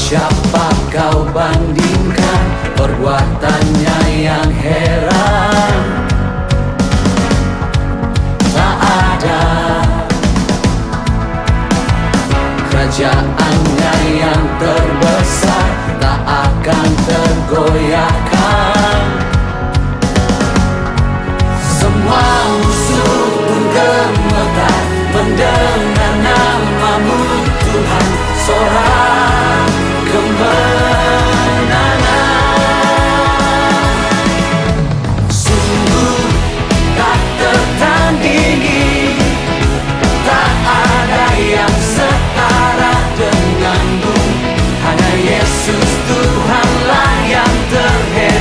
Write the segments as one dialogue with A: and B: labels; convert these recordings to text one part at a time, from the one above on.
A: siapa kau bandingkan perbuatannya yang heran? Tak ada kerajaannya yang terbesar, tak akan tergoyahkan. Semua musuh pun gemetar mendengar namamu Tuhan, sorak kemenangan. Sungguh tak tertandingi, tak ada yang setara denganmu. Hanya Yesus Tuhanlah yang terhebat.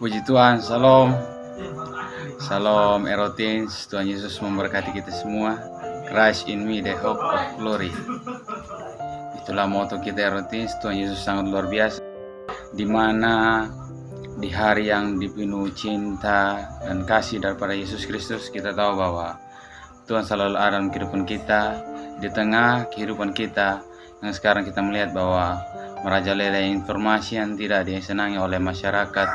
B: Puji Tuhan, Shalom. Shalom Erotins, Tuhan Yesus memberkati kita semua. Christ in me, the hope of glory. Itulah moto kita Erotins, Tuhan Yesus sangat luar biasa. Di mana di hari yang dipenuhi cinta dan kasih daripada Yesus Kristus, kita tahu bahwa Tuhan selalu ada dalam kehidupan kita, di tengah kehidupan kita. Yang sekarang kita melihat bahwa merajalela informasi yang tidak disenangi oleh masyarakat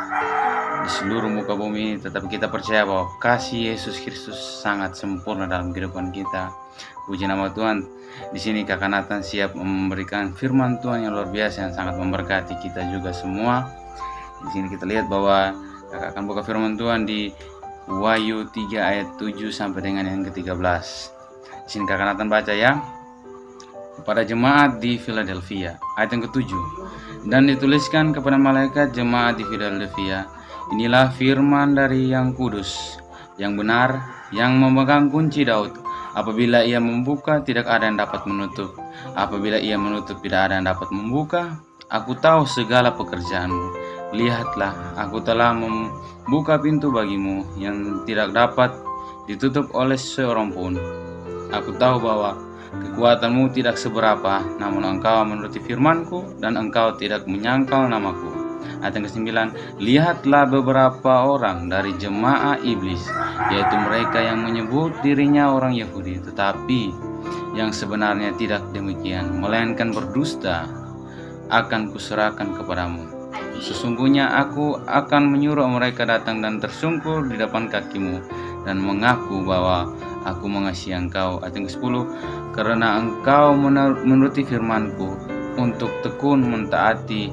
B: di seluruh muka bumi ini, tetapi kita percaya bahwa kasih Yesus Kristus sangat sempurna dalam kehidupan kita. Puji nama Tuhan. Di sini Kakak Nathan siap memberikan firman Tuhan yang luar biasa yang sangat memberkati kita juga semua. Di sini kita lihat bahwa Kakak akan buka firman Tuhan di Wahyu 3 ayat 7 sampai dengan yang ke-13. Di sini Kakak Nathan baca ya. Kepada jemaat di Philadelphia, ayat yang ke-7. Dan dituliskan kepada malaikat jemaat di Philadelphia, inilah firman dari yang kudus, yang benar, yang memegang kunci Daud. Apabila ia membuka, tidak ada yang dapat menutup. Apabila ia menutup, tidak ada yang dapat membuka. Aku tahu segala pekerjaanmu. Lihatlah, aku telah membuka pintu bagimu yang tidak dapat ditutup oleh seorang pun. Aku tahu bahwa kekuatanmu tidak seberapa, namun engkau menuruti firmanku dan engkau tidak menyangkal namaku. Ayat yang ke-9, lihatlah beberapa orang dari jemaah iblis, yaitu mereka yang menyebut dirinya orang Yahudi, tetapi yang sebenarnya tidak demikian, melainkan berdusta, akan kuserahkan kepadamu. Sesungguhnya aku akan menyuruh mereka datang dan tersungkur di depan kakimu dan mengaku bahwa aku mengasihi engkau. Ayat yang ke-10, karena engkau menuruti firmanku untuk tekun mentaati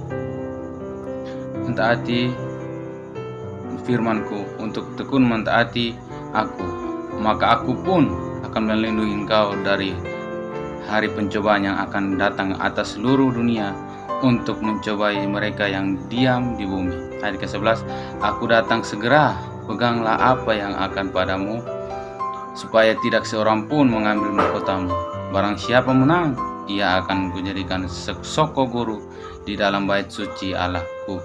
B: firmanku, untuk tekun mentaati aku, maka aku pun akan melindungi engkau dari hari pencobaan yang akan datang atas seluruh dunia untuk mencobai mereka yang diam di bumi. Ayat ke-11, aku datang segera, peganglah apa yang akan padamu, supaya tidak seorang pun mengambil mahkotamu. Barang siapa menang, ia akan kujadikan soko guru di dalam bait suci Allahku,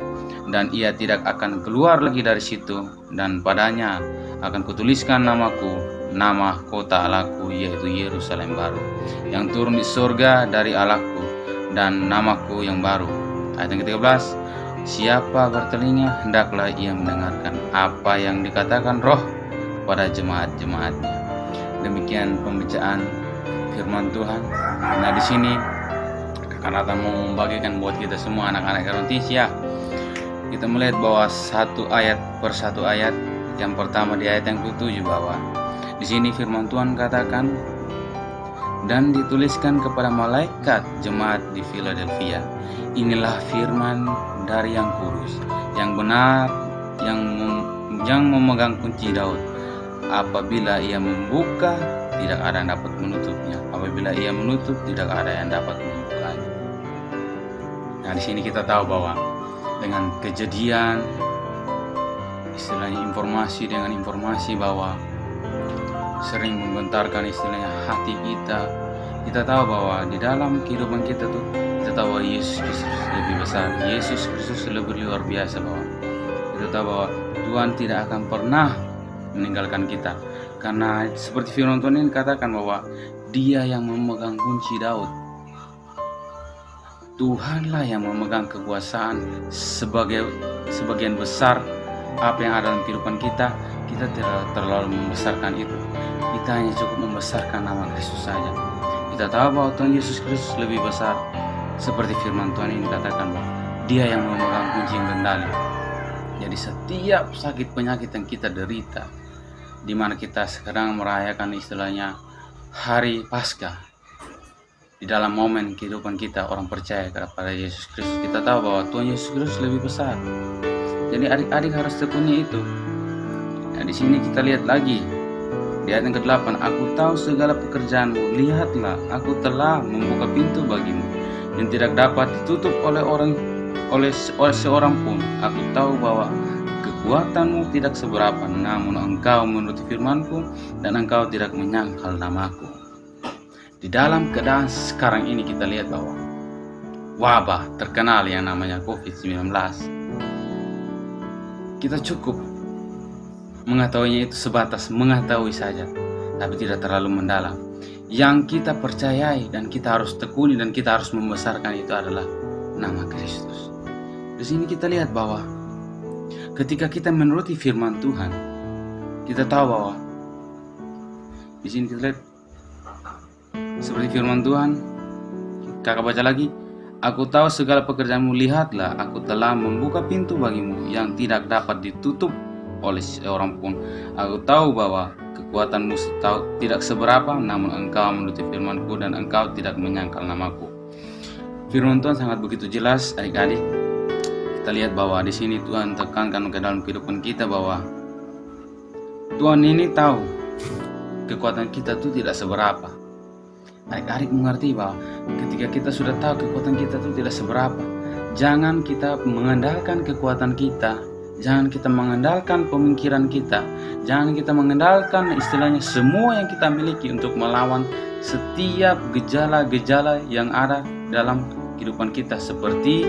B: dan ia tidak akan keluar lagi dari situ, dan padanya akan kutuliskan namaku, nama kota Allahku, yaitu Yerusalem baru, yang turun di surga dari Allahku, dan namaku yang baru. Ayat yang ke-13, siapa bertelinga, hendaklah ia mendengarkan apa yang dikatakan Roh pada jemaat-jemaatnya. Demikian pembacaan firman Tuhan. Nah, di sini karena kita mau membagikan buat kita semua anak-anak Erotins ya. Kita melihat bahwa satu ayat per satu ayat. Yang pertama di ayat yang ke-7 bahwa di sini firman Tuhan katakan, dan dituliskan kepada malaikat jemaat di Philadelphia, inilah firman dari yang kudus, yang benar, yang memegang kunci Daud. Apabila ia membuka, tidak ada yang dapat menutupnya. Apabila ia menutup, tidak ada yang dapat membukanya. Nah, di sini kita tahu bahwa dengan kejadian, istilahnya informasi dengan informasi bahwa sering menggentarkan istilahnya hati kita. Kita tahu bahwa di dalam kehidupan kita tuh, kita tahu bahwa Yesus Kristus lebih besar. Yesus Kristus lebih luar biasa, bahwa kita tahu bahwa Tuhan tidak akan pernah meninggalkan kita. Karena seperti firman Tuhan ini katakan bahwa Dia yang memegang kunci Daud. Tuhanlah yang memegang kekuasaan sebagian besar apa yang ada dalam kehidupan kita. Kita tidak terlalu membesarkan itu. Kita hanya cukup membesarkan nama Kristus saja. Kita tahu bahwa Tuhan Yesus Kristus lebih besar. Seperti firman Tuhan ini katakan bahwa Dia yang memegang kunci yang kendali. Jadi setiap sakit penyakit yang kita derita, di mana kita sekarang merayakan istilahnya hari Paskah, di dalam momen kehidupan kita orang percaya kepada Yesus Kristus, kita tahu bahwa Tuhan Yesus Kristus lebih besar. Jadi adik-adik harus tekuni itu. Nah, di sini kita lihat lagi di ayat yang ke-8, aku tahu segala pekerjaanmu, lihatlah aku telah membuka pintu bagimu yang tidak dapat ditutup oleh seorang pun. Aku tahu bahwa kekuatanmu tidak seberapa, namun engkau menuruti firmanku dan engkau tidak menyangkal namaku. Di dalam keadaan sekarang ini kita lihat bahwa wabah terkenal yang namanya COVID-19 kita cukup mengetahuinya itu sebatas mengetahui saja, tapi tidak terlalu mendalam. Yang kita percayai dan kita harus tekuni dan kita harus membesarkan itu adalah nama Kristus. Di sini kita lihat bahwa ketika kita menuruti firman Tuhan, kita tahu bahwa di sini kita lihat seperti firman Tuhan. Kakak baca lagi, aku tahu segala pekerjaanmu, lihatlah aku telah membuka pintu bagimu yang tidak dapat ditutup oleh seorang pun. Aku tahu bahwa kekuatanmu tidak seberapa, namun engkau menuruti firmanku dan engkau tidak menyangkal namaku. Firman Tuhan sangat begitu jelas, adik-adik. Kita lihat bahwa di sini Tuhan tekankan ke dalam kehidupan kita bahwa Tuhan ini tahu kekuatan kita itu tidak seberapa. Adik-adik mengerti bahwa ketika kita sudah tahu kekuatan kita itu tidak seberapa, jangan kita mengandalkan kekuatan kita, jangan kita mengandalkan pemikiran kita, jangan kita mengandalkan istilahnya semua yang kita miliki untuk melawan setiap gejala-gejala yang ada dalam kehidupan kita, seperti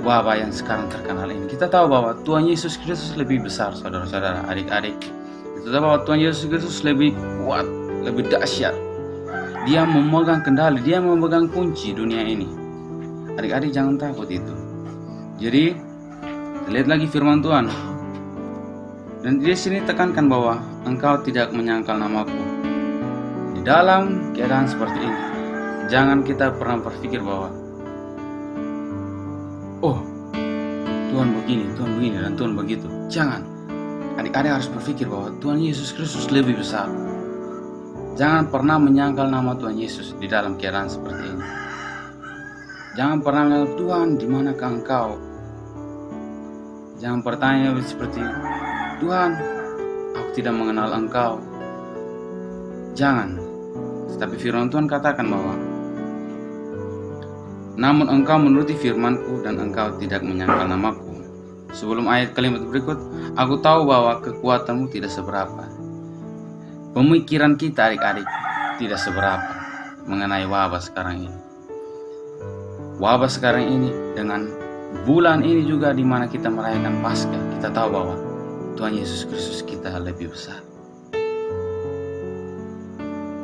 B: wabah yang sekarang terkenal ini. Kita tahu bahwa Tuhan Yesus Kristus lebih besar, saudara-saudara, adik-adik. Kita tahu bahwa Tuhan Yesus Kristus lebih kuat, lebih dahsyat. Dia memegang kendali, dia memegang kunci dunia ini. Adik-adik jangan takut itu. Jadi lihat lagi firman Tuhan. Dan di sini tekankan bahwa engkau tidak menyangkal namaku. Di dalam keadaan seperti ini, jangan kita pernah berpikir bahwa oh, Tuhan begini, dan Tuhan begitu. Jangan. Adik-adik harus berpikir bahwa Tuhan Yesus Kristus lebih besar. Jangan pernah menyangkal nama Tuhan Yesus di dalam keadaan seperti ini. Jangan pernah bilang, Tuhan, di manakah engkau? Jangan bertanya seperti, Tuhan, aku tidak mengenal engkau. Jangan. Tetapi firman Tuhan katakan bahwa namun engkau menuruti firmanku dan engkau tidak menyangkal namaku. Sebelum ayat kalimat berikut, aku tahu bahwa kekuatanmu tidak seberapa. Pemikiran kita, adik-adik, tidak seberapa mengenai wabah sekarang ini. Wabah sekarang ini dengan bulan ini juga di mana kita merayakan Paskah, kita tahu bahwa Tuhan Yesus Kristus kita lebih besar.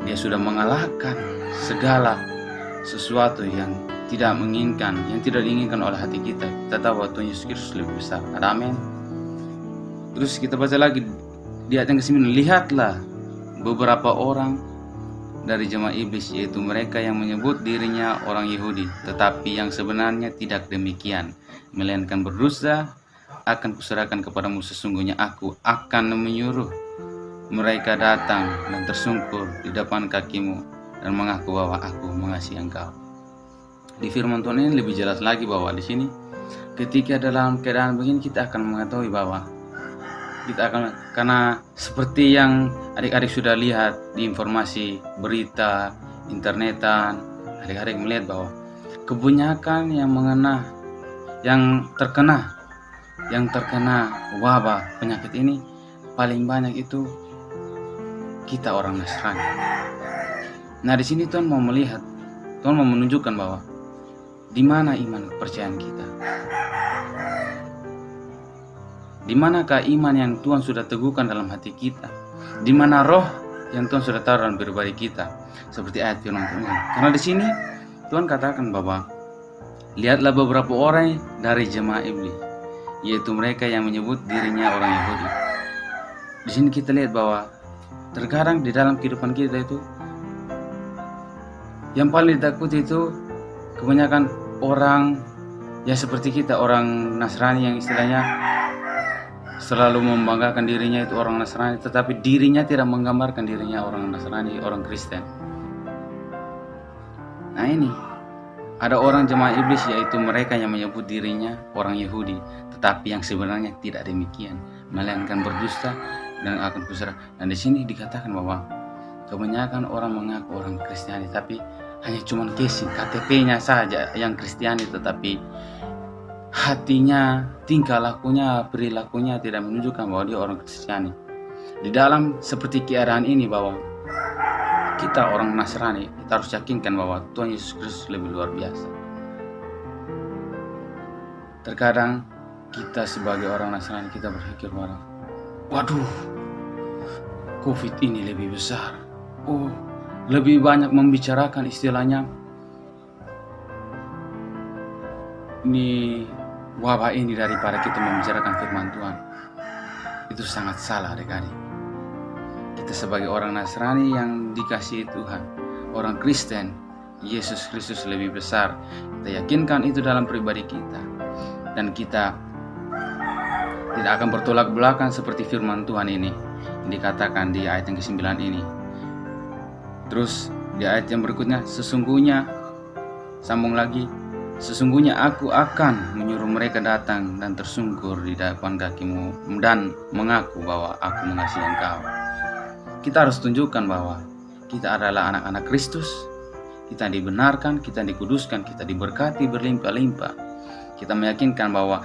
B: Dia sudah mengalahkan segala sesuatu yang tidak diinginkan oleh hati kita. Kita tahu bahwa Tuhan Yesus Kristus lebih besar. Amin. Terus kita baca lagi di ayat yang ke-9, lihatlah beberapa orang dari jemaah iblis, yaitu mereka yang menyebut dirinya orang Yahudi, tetapi yang sebenarnya tidak demikian, melainkan berdusta, akan kuserahkan kepadamu. Sesungguhnya aku akan menyuruh mereka datang dan tersungkur di depan kakimu dan mengaku bahwa aku mengasihi engkau. Di firman Tuhan ini lebih jelas lagi bahwa di sini ketika dalam keadaan begini kita akan mengetahui bahwa karena seperti yang adik-adik sudah lihat di informasi berita internetan, adik-adik melihat bahwa kebanyakan yang terkena wabah penyakit ini paling banyak itu kita orang Nasrani. Nah, di sini Tuhan mau menunjukkan bahwa di mana iman kepercayaan kita. Di manakah iman yang Tuhan sudah teguhkan dalam hati kita? Di mana roh yang Tuhan sudah taruh dalam pribadi kita? Seperti ayat firman Tuhan. Karena di sini Tuhan katakan bahwa lihatlah beberapa orang dari jemaah iblis, yaitu mereka yang menyebut dirinya orang Yahudi. Di sini kita lihat bahwa terkadang di dalam kehidupan kita itu yang paling ditakuti itu kebanyakan orang yang seperti kita, orang Nasrani yang istilahnya selalu membanggakan dirinya itu orang Nasrani, tetapi dirinya tidak menggambarkan dirinya orang Nasrani, orang Kristen. Nah, ini ada orang jemaah iblis, yaitu mereka yang menyebut dirinya orang Yahudi, tetapi yang sebenarnya tidak demikian, melainkan berdusta dan akan kuserah. Dan di sini dikatakan bahwa kebanyakan orang mengaku orang Kristiani, tapi hanya cuma casing, KTP-nya saja yang Kristiani, tetapi hatinya, tingkah lakunya, perilakunya tidak menunjukkan bahwa dia orang Kristiani. Di dalam seperti keadaan ini bahwa kita orang Nasrani, kita harus yakinkan bahwa Tuhan Yesus Kristus lebih luar biasa. Terkadang kita sebagai orang Nasrani kita berpikir bahwa waduh, COVID ini lebih besar. Oh, lebih banyak membicarakan istilahnya ini wabah ini daripada kita membicarakan firman Tuhan. Itu sangat salah adik-adik. Kita sebagai orang Nasrani yang dikasihi Tuhan, orang Kristen, Yesus Kristus lebih besar. Kita yakinkan itu dalam pribadi kita. Dan kita tidak akan bertolak belakang seperti firman Tuhan ini dikatakan di ayat yang ke-9 ini. Terus di ayat yang berikutnya, sesungguhnya, sambung lagi, sesungguhnya aku akan menyuruh mereka datang dan tersungkur di depan kakimu dan mengaku bahwa aku mengasihi engkau. Kita harus tunjukkan bahwa kita adalah anak-anak Kristus. Kita dibenarkan, kita dikuduskan, kita diberkati berlimpah-limpah. Kita meyakinkan bahwa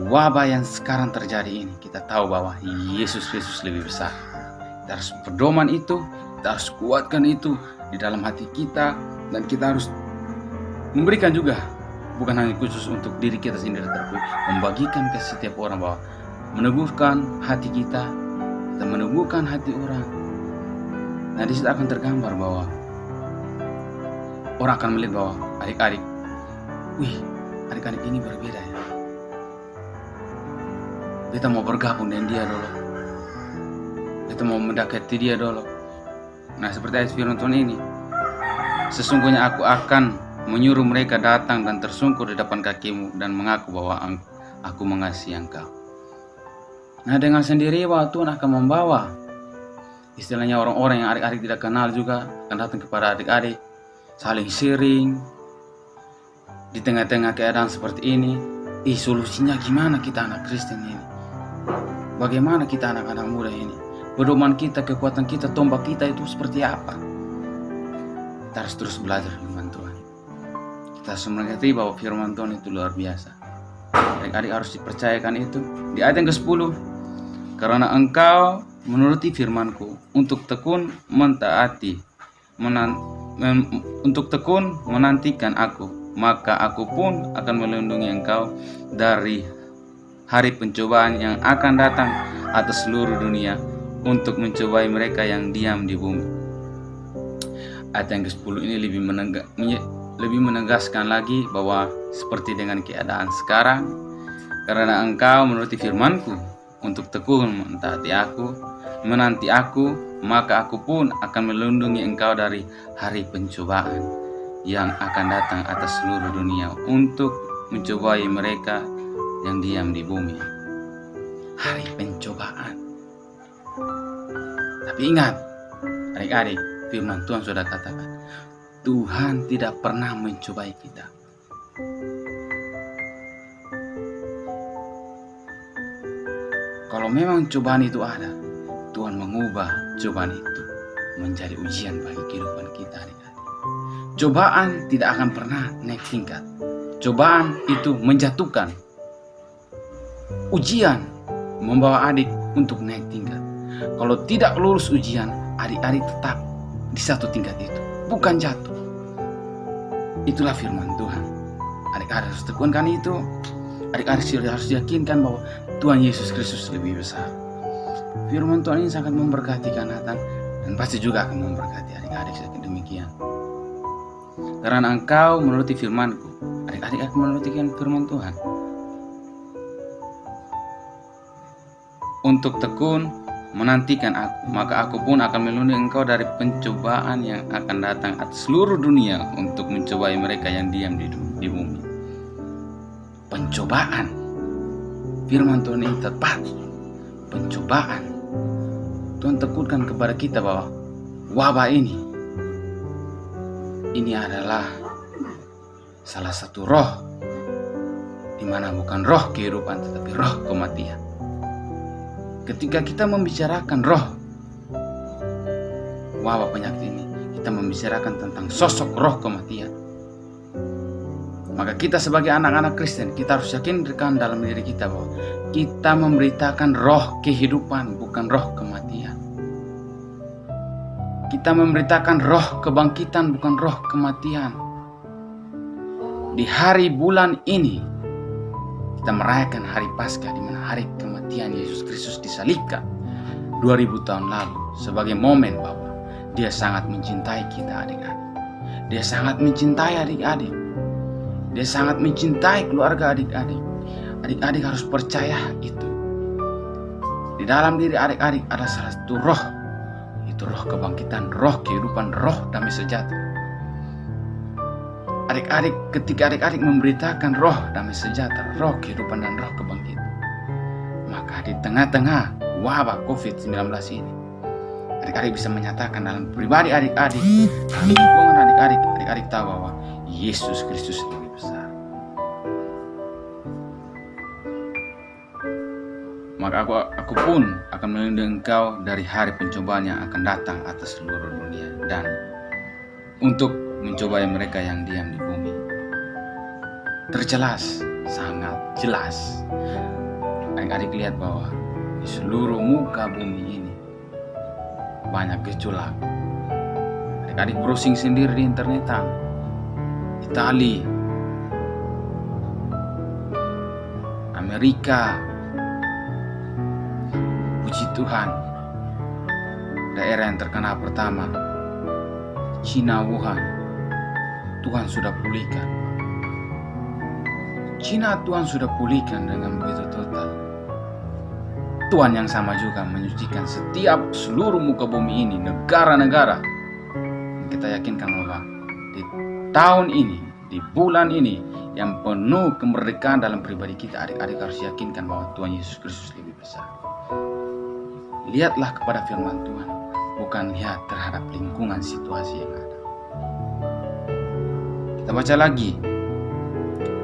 B: wabah yang sekarang terjadi ini, kita tahu bahwa Yesus Kristus lebih besar. Kita harus berdoman itu, kita harus kuatkan itu di dalam hati kita, dan kita harus memberikan juga, bukan hanya khusus untuk diri kita sendiri, tapi membagikan ke setiap orang bahwa meneguhkan hati kita meneguhkan hati orang. Nah, di situ akan tergambar bahwa orang akan melihat bahwa adik-adik, wih, adik-adik ini berbeda ya. Kita mau bergabung dengan dia dulu. Kita mau mendekati dia dulu. Nah, seperti ayat firman Tuhan ini, sesungguhnya aku akan menyuruh mereka datang dan tersungkur di depan kakimu dan mengaku bahwa aku mengasihi engkau. Nah, dengan sendiri bahwa Tuhan akan membawa istilahnya orang-orang yang adik-adik tidak kenal juga akan datang kepada adik-adik, saling sharing di tengah-tengah keadaan seperti ini. Solusinya gimana kita anak Kristen ini? Bagaimana kita anak-anak muda ini? Pedoman kita, kekuatan kita, tombak kita itu seperti apa? Kita harus terus belajar firman Tuhan. Kita harus mengerti bahwa firman Tuhan itu luar biasa. Adik-adik harus dipercayakan itu. Di ayat yang ke-10, karena engkau menuruti firmanku untuk tekun mentaati, untuk tekun menantikan aku, maka aku pun akan melindungi engkau dari hari pencobaan yang akan datang atas seluruh dunia untuk mencobai mereka yang diam di bumi. Ayat yang ke-10 ini lebih menegaskan lagi bahwa seperti dengan keadaan sekarang, karena engkau menuruti firmanku untuk tekun menanti aku, maka aku pun akan melindungi engkau dari hari pencobaan yang akan datang atas seluruh dunia untuk mencobai mereka yang diam di bumi. Hari pencobaan. Tapi ingat, adik-adik, firman Tuhan sudah katakan, Tuhan tidak pernah mencobai kita. Kalau memang cobaan itu ada, Tuhan mengubah cobaan itu menjadi ujian bagi kehidupan kita, adik-adik. Cobaan tidak akan pernah naik tingkat. Cobaan itu menjatuhkan. Ujian membawa adik untuk naik tingkat. Kalau tidak lulus ujian, adik-adik tetap di satu tingkat itu, bukan jatuh. Itulah firman Tuhan. Adik-adik harus tekunkan itu. Adik-adik harus yakinkan bahwa Tuhan Yesus Kristus lebih besar. Firman Tuhan ini sangat memberkati Nathan, dan pasti juga akan memberkati adik-adik seperti demikian. Karena engkau menuruti firmanku, adik-adik akan menuruti firman Tuhan. Untuk tekun menantikan aku, maka aku pun akan melindungi engkau dari pencobaan yang akan datang atas seluruh dunia untuk mencobai mereka yang diam di bumi. Pencobaan. Firman Tuhan ini tepat. Pencobaan. Tuhan tekunkan kepada kita bahwa wabah ini adalah salah satu roh, di mana bukan roh kehidupan tetapi roh kematian. Ketika kita membicarakan roh wabah penyakit ini, kita membicarakan tentang sosok roh kematian. Maka kita sebagai anak-anak Kristen, kita harus yakinkan dalam diri kita bahwa kita memberitakan roh kehidupan, bukan roh kematian. Kita memberitakan roh kebangkitan, bukan roh kematian. Di hari bulan ini, kita merayakan hari Paskah, di mana hari kematian Yesus Kristus disalibkan 2000 tahun lalu, sebagai momen bahwa Dia sangat mencintai kita adik-adik. Dia sangat mencintai adik-adik. Dia sangat mencintai keluarga adik-adik. Adik-adik harus percaya itu. Di dalam diri adik-adik ada salah satu roh, itu roh kebangkitan, roh kehidupan, roh damai sejahtera. Adik-adik, ketika adik-adik memberitakan roh damai sejahtera, roh kehidupan dan roh kebangkitan, maka di tengah-tengah wabah COVID-19 ini, adik-adik bisa menyatakan dalam pribadi adik-adik, dalam lingkungan adik-adik, adik-adik tahu bahwa Yesus Kristus lebih besar. Maka aku pun akan melindungi engkau dari hari pencobaan yang akan datang atas seluruh dunia, dan untuk mencobai mereka yang diam di bumi. Terjelas, sangat jelas. Adik-adik lihat bahwa di seluruh muka bumi ini banyak gejolak. Adik-adik browsing sendiri di internet, Italia, Amerika, puji Tuhan, daerah yang terkena pertama, Cina, Wuhan, Tuhan sudah pulihkan. Cina Tuhan sudah pulihkan dengan begitu total. Tuhan yang sama juga menyucikan setiap seluruh muka bumi ini, negara-negara. Kita yakinkan bahwa di tahun ini, di bulan ini, yang penuh kemerdekaan dalam pribadi kita, adik-adik harus yakinkan bahwa Tuhan Yesus Kristus lebih besar. Lihatlah kepada firman Tuhan, bukan lihat terhadap lingkungan situasi yang ada. Kita baca lagi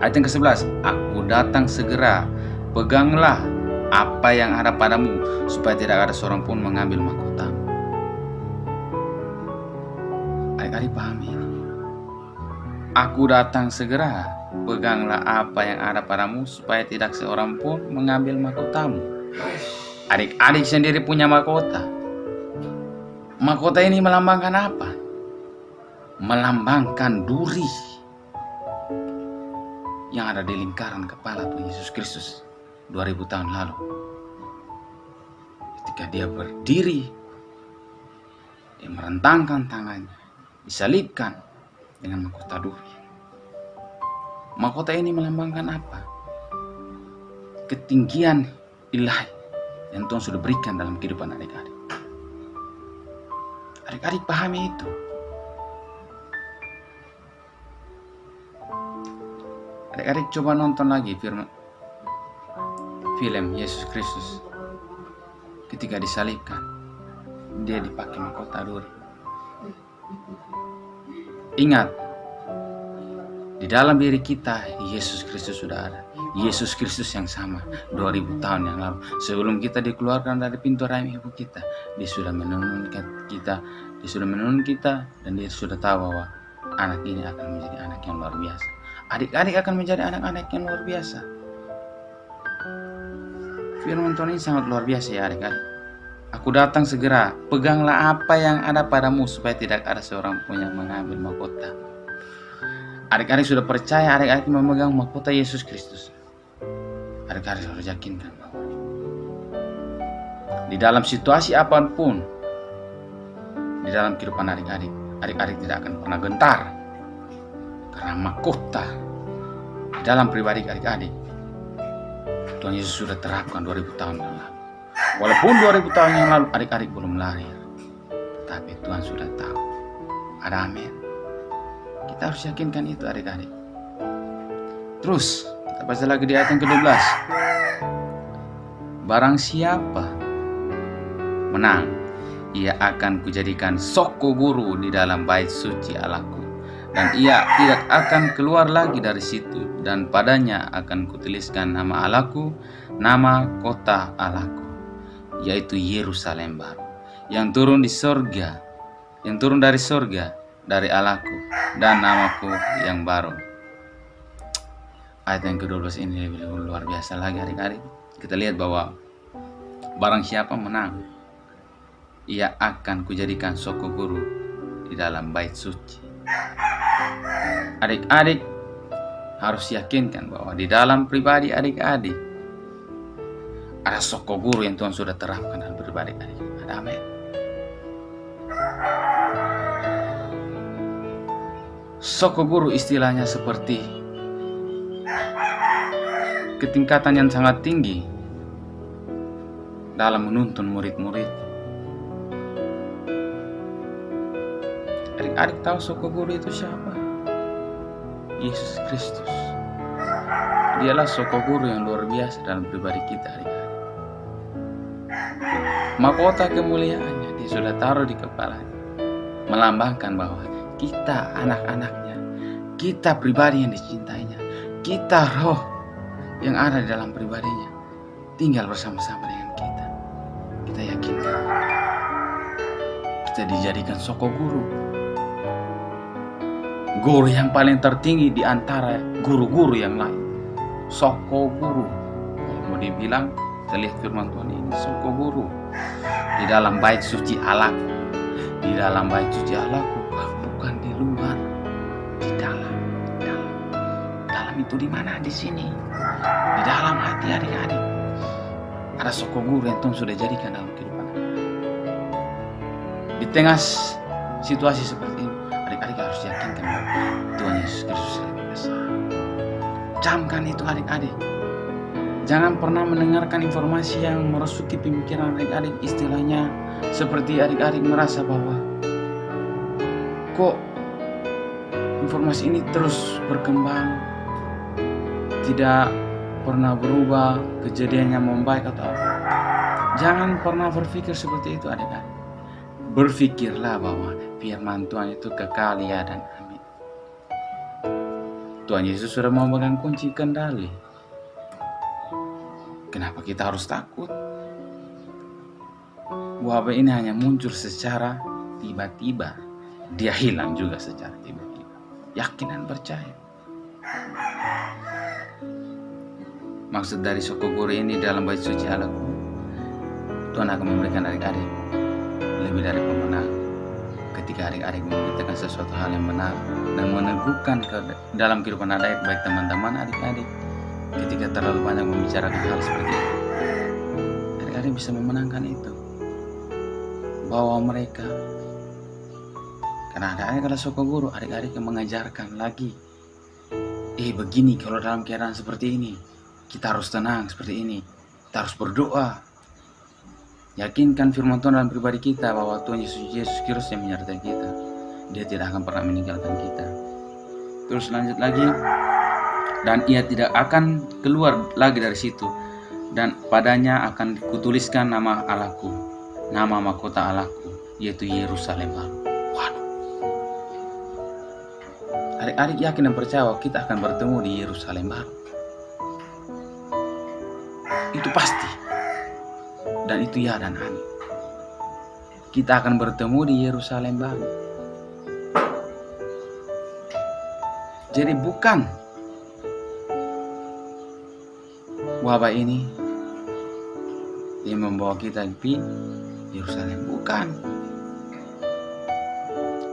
B: ayat yang ke-11. Aku datang segera, peganglah apa yang ada padamu, supaya tidak ada seorang pun mengambil mahkotamu. Adik-adik pahami ini. Aku datang segera, peganglah apa yang ada padamu, supaya tidak seorang pun mengambil mahkotamu. Adik-adik sendiri punya mahkota. Mahkota ini melambangkan apa? Melambangkan duri yang ada di lingkaran kepala Tuhan Yesus Kristus 2000 tahun lalu. Ketika Dia berdiri, Dia merentangkan tangannya, disalibkan dengan mahkota duri. Mahkota ini melambangkan apa? Ketinggian ilahi yang Tuhan sudah berikan dalam kehidupan adik-adik. Adik-adik pahami itu. Adik-adik coba nonton lagi film Yesus Kristus ketika disalibkan. Dia dipakai mahkota duri. Ingat, di dalam diri kita Yesus Kristus sudah ada. Yesus Kristus yang sama 2000 tahun yang lalu. Sebelum kita dikeluarkan dari pintu rahim ibu kita, Dia sudah menenun kita, dan Dia sudah tahu bahwa anak ini akan menjadi anak yang luar biasa. Adik-adik akan menjadi anak-anak yang luar biasa. Firman Tuhan ini sangat luar biasa ya adik-adik. Aku datang segera, peganglah apa yang ada padamu, supaya tidak ada seorang pun yang mengambil mahkota. Adik-adik sudah percaya, adik-adik memegang mahkota Yesus Kristus. Adik-adik harus yakinkan bahwa di dalam situasi apapun, di dalam kehidupan adik-adik, adik-adik tidak akan pernah gentar. Karena mahkota di dalam pribadi adik-adik, Tuhan Yesus sudah terapkan 2000 tahun yang lalu. Walaupun 2000 tahun yang lalu adik-adik belum lahir, tetapi Tuhan sudah tahu. Ada amin. Kita harus yakinkan itu adik-adik. Terus kita baca lagi di ayat yang ke-12. Barang siapa menang, ia akan kujadikan soko guru di dalam bait suci Allahku, dan ia tidak akan keluar lagi dari situ, dan padanya akan kutuliskan nama Allahku, nama kota Allahku, yaitu Yerusalem baru, yang turun dari sorga dari Allahku, dan namaku yang baru. Ayat yang ke-12 ini lebih luar biasa lagi adik-adik. Kita lihat bahwa barang siapa menang, ia akan kujadikan soko guru di dalam bait suci. Adik-adik harus yakinkan bahwa di dalam pribadi adik-adik ada soko guru yang Tuhan sudah terapkan dalam pribadi adik-adik. Amin. Soko guru istilahnya seperti ketingkatan yang sangat tinggi dalam menuntun murid-murid. Adik-adik tahu soko guru itu siapa? Yesus Kristus. Dialah soko guru yang luar biasa dalam pribadi kita, adik-adik. Mahkota kemuliaannya dia sudah taruh di kepalanya, melambangkan bahwa kita anak-anaknya, kita pribadi yang dicintainya, kita roh yang ada di dalam pribadinya tinggal bersama-sama dengan kita. Kita yakinkan kita dijadikan soko guru, guru yang paling tertinggi di antara guru-guru yang lain. Soko guru, kalau mau dibilang, kita lihat firman Tuhan ini, soko guru di dalam bait suci Allahku, di dalam bait suci Allahku, bukan di luar, di dalam. Dalam itu di mana? Di sini, di dalam hati adik-adik. Ada soko guru yang Tuhan sudah jadikan dalam kehidupan adik-adik. Di tengah situasi seperti ini, adik-adik harus yakinkan bahwa Tuhan Yesus Kristus lebih besar. Camkan itu adik-adik. Jangan pernah mendengarkan informasi yang merasuki pemikiran adik-adik, istilahnya seperti adik-adik merasa bahwa kok informasi ini terus berkembang, tidak pernah berubah, kejadiannya membaik atau apa. Jangan pernah berpikir seperti itu adik-adik. Berpikirlah bahwa firman Tuhan itu kekal, ya dan amin. Tuhan Yesus sudah memegang kunci kendali. Kenapa kita harus takut? Wabah ini hanya muncul secara tiba-tiba, dia hilang juga secara tiba-tiba. Yakin dan percaya. Maksud dari soko guru ini dalam bait suci Allahku, Tuhan akan memberikan adik-adik lebih dari pemenang. Ketika adik-adik memberitakan sesuatu hal yang benar dan meneguhkan dalam kehidupan adik, baik teman-teman adik-adik, ketika terlalu banyak membicarakan hal seperti itu, adik-adik bisa memenangkan itu. Bawa mereka, karena adik-adik adalah soko guru, adik-adik yang mengajarkan lagi. Begini kalau dalam keadaan seperti ini, kita harus tenang seperti ini, kita harus berdoa. Yakinkan firman Tuhan dalam pribadi kita bahwa Tuhan Yesus Kristus yang menyertai kita. Dia tidak akan pernah meninggalkan kita. Terus lanjut lagi, dan ia tidak akan keluar lagi dari situ, dan padanya akan kutuliskan nama Allahku, nama mahkota Allahku, yaitu Yerusalem baru. Waduh. Adik-adik yakin dan percaya bahwa kita akan bertemu di Yerusalem baru. Itu pasti. Dan itu ya dan amin. Kita akan bertemu di Yerusalem baru. Jadi bukan wabah ini yang membawa kita di Yerusalem, bukan.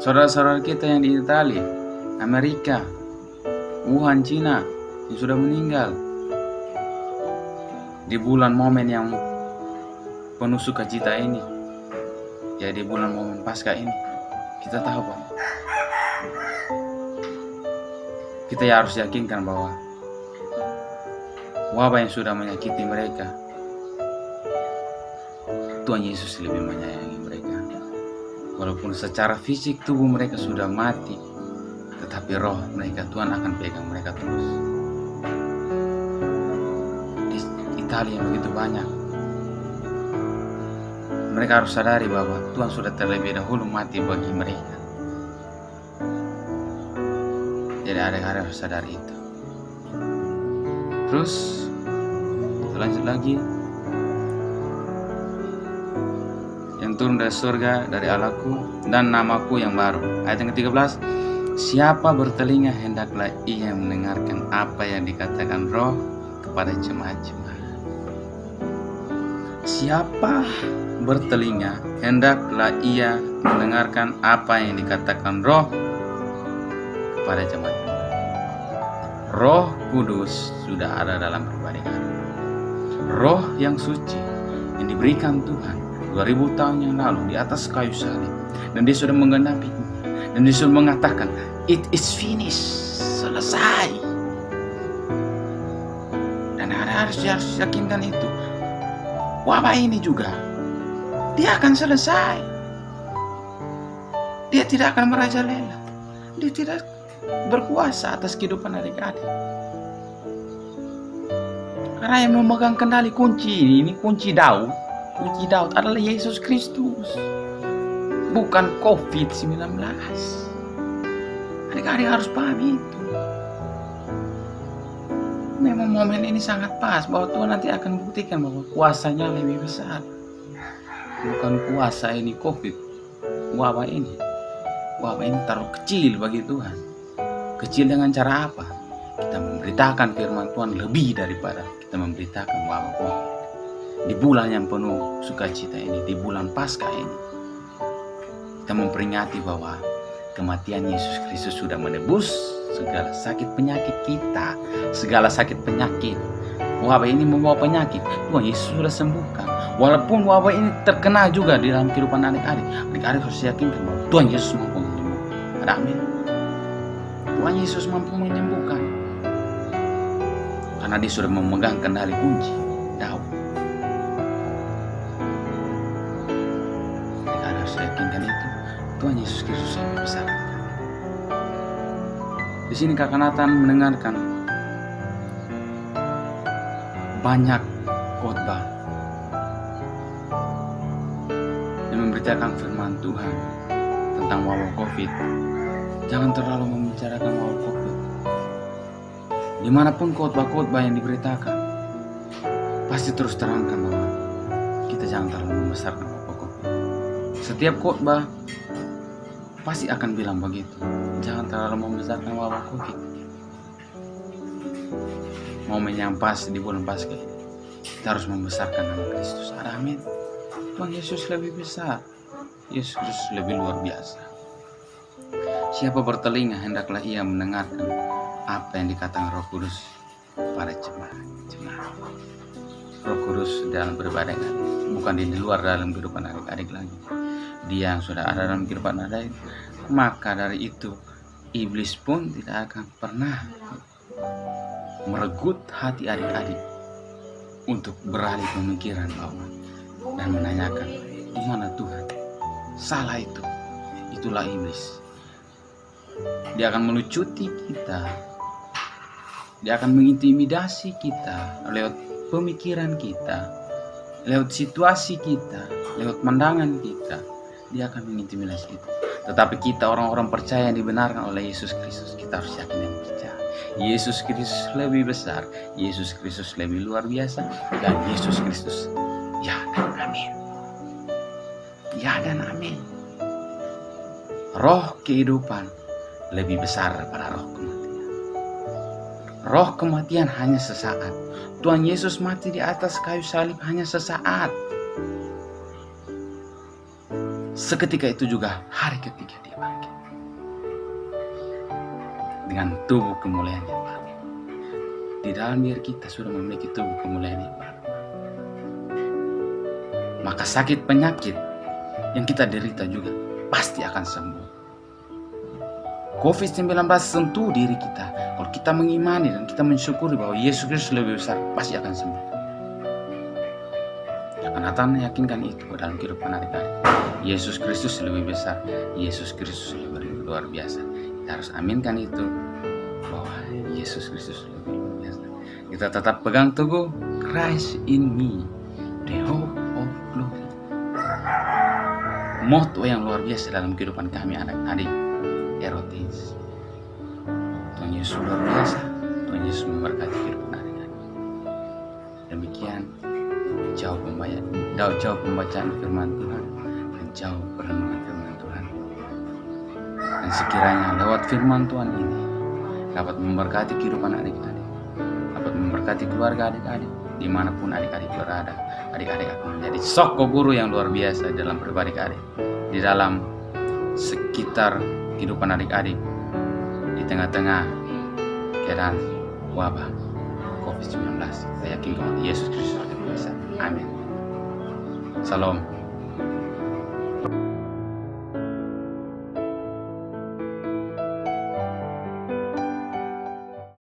B: Saudara-saudara kita yang di Italia, Amerika, Wuhan, Cina yang sudah meninggal di bulan momen yang penuh sukacita ini, ya di bulan momen Paskah ini, kita tahu bahwa kita harus yakinkan bahwa wabah yang sudah menyakiti mereka, Tuhan Yesus lebih menyayangi mereka. Walaupun secara fisik tubuh mereka sudah mati, tetapi roh mereka Tuhan akan pegang mereka terus. Di Italia begitu banyak. Mereka harus sadari bahwa Tuhan sudah terlebih dahulu mati bagi mereka. Jadi adik-adik harus sadari itu. Terus lanjut lagi, yang turun dari surga dari Allahku dan namaku yang baru. Ayat yang ke-13, siapa bertelinga hendaklah ia mendengarkan apa yang dikatakan Roh kepada jemaat-jemaat. Siapa bertelinga hendaklah ia mendengarkan apa yang dikatakan Roh kepada jemaat. Roh Kudus sudah ada dalam pribadi kami. Roh yang suci yang diberikan Tuhan 2000 tahun yang lalu di atas kayu salib, dan dia sudah menggenapinya, dan dia sudah mengatakan it is finished, selesai. Dan harus yakinkan itu. Wabah ini juga dia akan selesai. Dia tidak akan merajalela. Dia tidak berkuasa atas kehidupan adik-adik. Karena yang memegang kendali kunci ini kunci Daud. Kunci Daud adalah Yesus Kristus, bukan COVID-19. Adik-adik harus pahami itu. Memang momen ini sangat pas bahwa Tuhan nanti akan buktikan bahwa kuasanya lebih besar. Bukan kuasa ini COVID, wabah ini. Wabah ini terlalu kecil bagi Tuhan. Kecil dengan cara apa? Kita memberitakan firman Tuhan lebih daripada kita memberitakan wabah COVID. Di bulan yang penuh sukacita ini, di bulan Paskah ini, kita memperingati bahwa kematian Yesus Kristus sudah menebus segala sakit penyakit kita, segala sakit penyakit. Wabah ini membawa penyakit, Tuhan Yesus sudah sembuhkan. Walaupun wabah ini terkena juga di dalam kehidupan adik-adik, adik-adik harus yakinkan bahwa Tuhan Yesus mampu menyembuhkan. Ada amin. Tuhan Yesus mampu menyembuhkan, karena dia sudah memegang kendali kunci Daud. Adik-adik harus yakinkan itu. Tuhan Yesus Kristus yang besar. Di sini Kakak Nathan mendengarkan banyak khotbah yang memberitakan firman Tuhan tentang wabah COVID. Jangan terlalu membicarakan wabah COVID. Dimanapun khotbah-khotbah yang diberitakan, pasti terus terangkan bahwa kita jangan terlalu membesarkan wabah COVID. Setiap khotbah pasti akan bilang begitu. Jangan terlalu membesarkan wabah COVID. Momen yang pas di bulan Paskah ini, kita harus membesarkan nama Kristus. Amin. Tuhan Yesus lebih besar. Yesus Kristus lebih luar biasa. Siapa bertelinga hendaklah ia mendengarkan apa yang dikatakan Roh Kudus pada jemaat. Roh Kudus dalam beribadah, bukan di luar dalam kehidupan adik-adik lagi. Dia yang sudah ada dalam kehidupan adik, maka dari itu iblis pun tidak akan pernah meregut hati adik-adik untuk beralih pemikiran bahwa dan menanyakan di mana Tuhan. Salah itu. Itulah iblis. Dia akan melucuti kita. Dia akan mengintimidasi kita lewat pemikiran kita, lewat situasi kita, lewat pandangan kita. Dia akan mengintimidasi kita. Tetapi kita orang-orang percaya yang dibenarkan oleh Yesus Kristus, kita harus yakin dan percaya. Yesus Kristus lebih besar, Yesus Kristus lebih luar biasa, dan Yesus Kristus ya dan amin. Ya dan amin. Roh kehidupan lebih besar daripada roh kematian. Roh kematian hanya sesaat. Tuhan Yesus mati di atas kayu salib hanya sesaat. Seketika itu juga hari ketiga dia bangkit dengan tubuh kemuliaan yang baru. Di dalam diri kita sudah memiliki tubuh kemuliaan yang baru. Maka sakit penyakit yang kita derita juga pasti akan sembuh. COVID-19 sentuh diri kita. Kalau kita mengimani dan kita mensyukuri bahwa Yesus Kristus lebih besar, pasti akan sembuh. Nathan yakinkan itu dalam kehidupan adik-adik. Yesus Kristus lebih besar, Yesus Kristus lebih luar biasa. Kita harus aminkan itu bahwa Yesus Kristus lebih luar biasa. Kita tetap pegang teguh Christ in me, the hope of glory. Moto yang luar biasa dalam kehidupan kami anak-adik Erotis. Tuhan Yesus luar biasa. Tuhan Yesus memberkati kehidupan adik-adik. Demikian jauh pembacaan firman Tuhan dan jauh perenungan firman Tuhan. Dan sekiranya lewat firman Tuhan ini dapat memberkati kehidupan adik-adik, dapat memberkati keluarga adik-adik, dimanapun adik-adik berada. Adik-adik akan menjadi sosok guru yang luar biasa dalam pribadi adik, di dalam sekitar kehidupan adik-adik, di tengah-tengah keadaan wabah COVID-19. Saya yakin bahwa Yesus Kristus akan bisa. Amin. Salam.